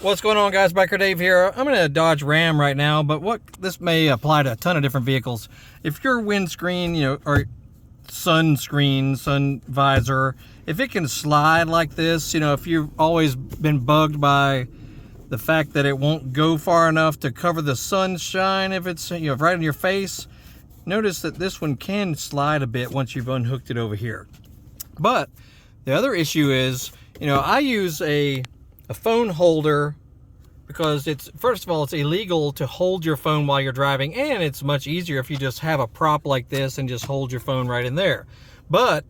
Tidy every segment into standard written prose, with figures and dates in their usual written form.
What's going on, guys? Biker Dave here. I'm in a Dodge Ram right now, but this may apply to a ton of different vehicles. If your windscreen, or sun visor, if it can slide like this, if you've always been bugged by the fact that it won't go far enough to cover the sunshine if it's right in your face, notice that this one can slide a bit once you've unhooked it over here. But the other issue is, I use a phone holder because first of all, it's illegal to hold your phone while you're driving, and it's much easier if you just have a prop like this and just hold your phone right in there. But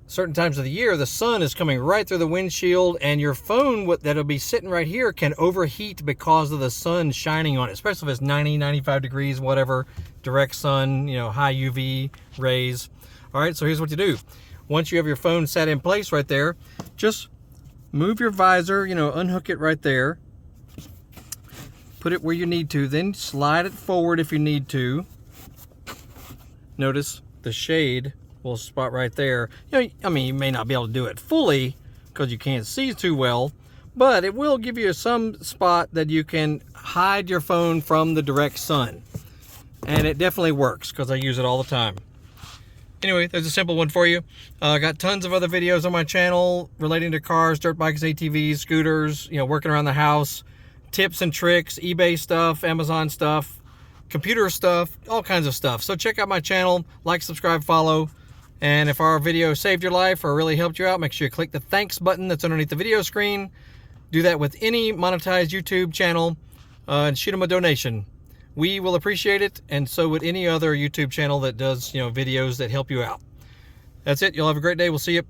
certain times of the year, the sun is coming right through the windshield, and your phone that'll be sitting right here can overheat because of the sun shining on it, especially if it's 90, 95 degrees, whatever, direct sun, high UV rays. All right, so here's what you do. Once you have your phone set in place right there, just move your visor, unhook it right there. Put it where you need to, then slide it forward if you need to. Notice the shade will spot right there. You may not be able to do it fully because you can't see too well, but it will give you some spot that you can hide your phone from the direct sun. And it definitely works because I use it all the time. Anyway, there's a simple one for you. I got tons of other videos on my channel relating to cars, dirt bikes, ATVs, scooters, working around the house, tips and tricks, eBay stuff, Amazon stuff, computer stuff, all kinds of stuff. So check out my channel, like, subscribe, follow. And if our video saved your life or really helped you out, make sure you click the thanks button that's underneath the video screen. Do that with any monetized YouTube channel and shoot them a donation. We will appreciate it, and so would any other YouTube channel that does, videos that help you out. That's it. You'll have a great day. We'll see you.